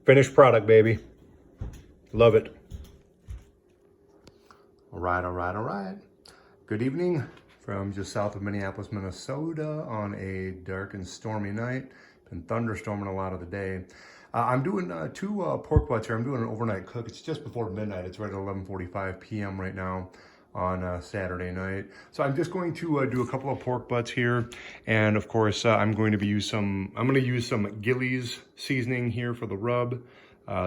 Finished product, baby. Love it. All right. Good evening from just south of Minneapolis, Minnesota on a dark and stormy night. Been thunderstorming a lot of the day. I'm doing two pork butts here. I'm doing an overnight cook. It's just before midnight. It's right at 11:45 p.m. right now on Saturday night. So I'm just going to do a couple of pork butts here. And of course, I'm going to use some Gilly's seasoning here for the rub.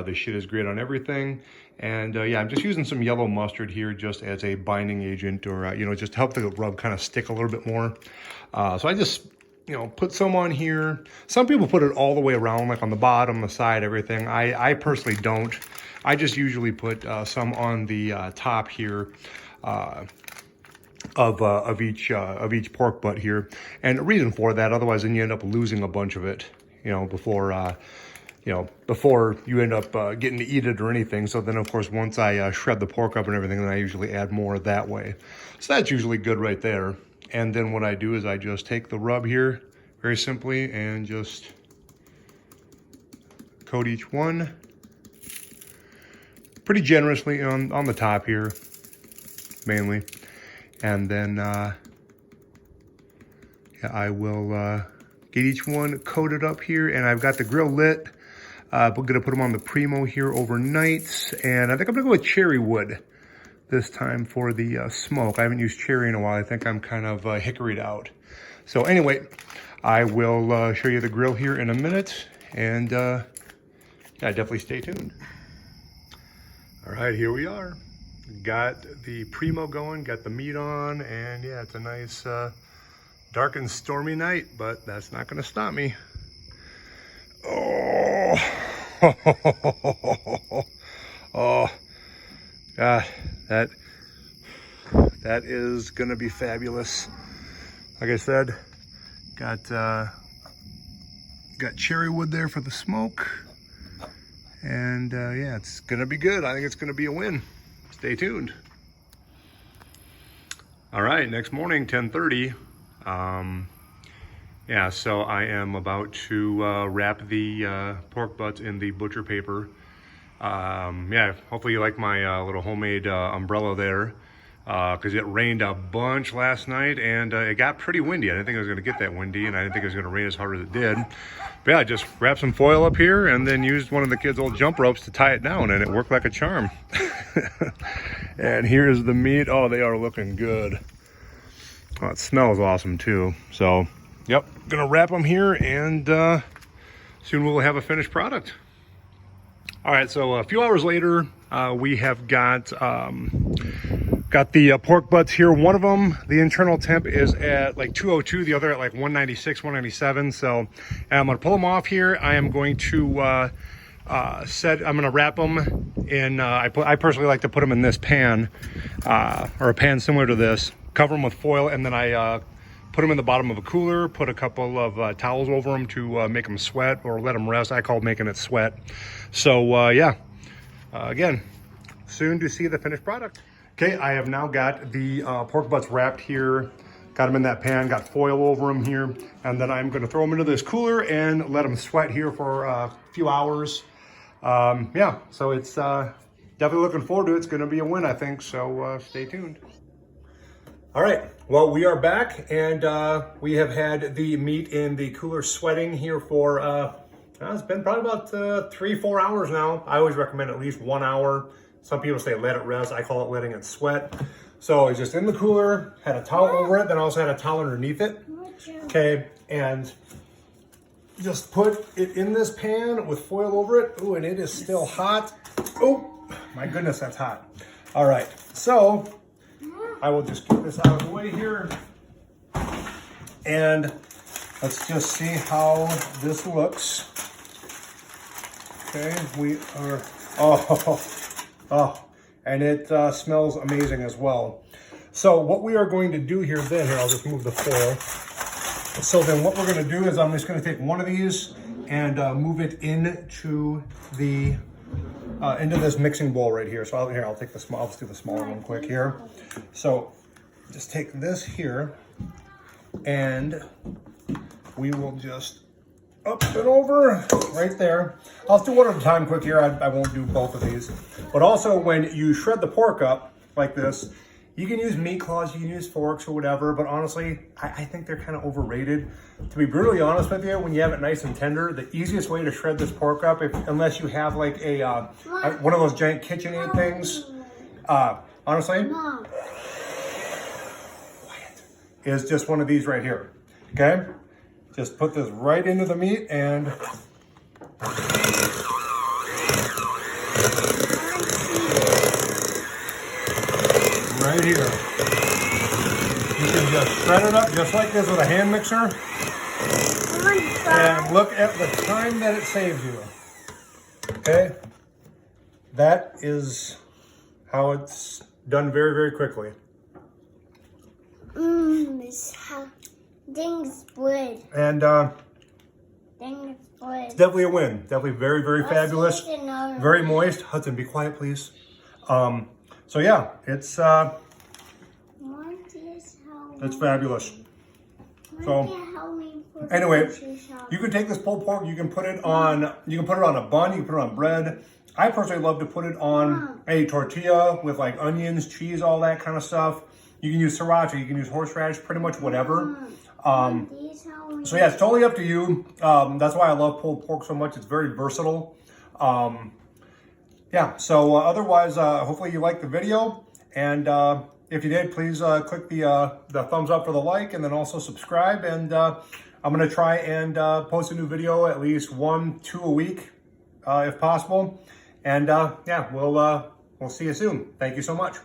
This shit is great on everything. And yeah, I'm just using some yellow mustard here just as a binding agent, or, just to help the rub kind of stick a little bit more. So I just, put some on here. Some people put it all the way around, like on the bottom, the side, everything. I personally don't. I just usually put some on the top here of each pork butt here. And the reason for that, otherwise then you end up losing a bunch of it, before you end up getting to eat it or anything. So then, of course, once I shred the pork up and everything, then I usually add more that way. So that's usually good right there. And then what I do is I just take the rub here very simply and just coat each one pretty generously on the top here, mainly. And then I will get each one coated up here, and I've got the grill lit. We're gonna put them on the Primo here overnight, and I think I'm gonna go with cherry wood this time for the smoke. I haven't used cherry in a while. I think I'm kind of hickoryed out. So anyway, I will show you the grill here in a minute, and yeah, definitely stay tuned. All right, here we are. Got the Primo going, got the meat on, and yeah, it's a nice dark and stormy night, but that's not gonna stop me. Oh, oh, God, that is gonna be fabulous. Like I said, got cherry wood there for the smoke, and yeah, it's gonna be good. I think it's gonna be a win. Stay tuned. All right, next morning, 10:30. Yeah, so I am about to wrap the pork butts in the butcher paper. Yeah, hopefully you like my little homemade umbrella there, because it rained a bunch last night, and it got pretty windy. I didn't think it was going to get that windy, and I didn't think it was going to rain as hard as it did. But yeah, I just wrapped some foil up here and then used one of the kids' old jump ropes to tie it down, and it worked like a charm. And here's the meat. Oh, they are looking good. Oh, it smells awesome too. So, yep, gonna wrap them here, and soon we'll have a finished product. All right, so a few hours later, we have got the pork butts here. One of them, the internal temp is at like 202, the other at like 196, 197. So I'm gonna pull them off here. I am going to I'm gonna wrap them in, I personally like to put them in this pan, or a pan similar to this, cover them with foil, and then I put them in the bottom of a cooler, put a couple of towels over them to make them sweat or let them rest. I call making it sweat. So yeah, again, soon to see the finished product. Okay, I have now got the pork butts wrapped here, got them in that pan, got foil over them here, and then I'm gonna throw them into this cooler and let them sweat here for a few hours. Yeah, so it's definitely looking forward to it. It's gonna be a win, I think, so stay tuned. All right, well, we are back, and we have had the meat in the cooler sweating here for, it's been probably about 3-4 hours now. I always recommend at least 1 hour. Some people say let it rest. I call it letting it sweat. So it's just in the cooler, had a towel over it, then I also had a towel underneath it. Okay, and just put it in this pan with foil over it. Ooh, and it is still hot. Oh, my goodness, that's hot. All right, so I will just get this out of the way here, and let's just see how this looks. Okay, we are, oh, and it smells amazing as well. So what we are going to do here then, I'll just move the foil. So then what we're gonna do is I'm just gonna take one of these and move it into the, into this mixing bowl right here. So I'll take the small, I'll just do the smaller one quick here. So just take this here, and we will just up and over, right there. I'll do one at a time quick here. I won't do both of these. But also when you shred the pork up like this, you can use meat claws, you can use forks or whatever, but honestly, I think they're kind of overrated. To be brutally honest with you, when you have it nice and tender, the easiest way to shred this pork up, unless you have like one of those giant KitchenAid things, honestly, is just one of these right here, okay? Just put this right into the meat and right here. You can just shred it up just like this with a hand mixer. And look at the time that it saves you. Okay? That is how it's done very, very quickly. Things good. And Things good. it's definitely a win. Definitely very, very fabulous. Very moist. Hudson, be quiet, please. So yeah, it's fabulous. So anyway, you can take this pulled pork, you can put it on a bun, you can put it on bread. I personally love to put it on a tortilla with like onions, cheese, all that kind of stuff. You can use sriracha, you can use horseradish, pretty much whatever. So yeah, it's totally up to you. That's why I love pulled pork so much. It's very versatile. Yeah, so otherwise, hopefully you liked the video. And if you did, please click the thumbs up for the like, and then also subscribe. And I'm gonna try and post a new video at least 1-2 a week, if possible. And yeah, we'll see you soon. Thank you so much.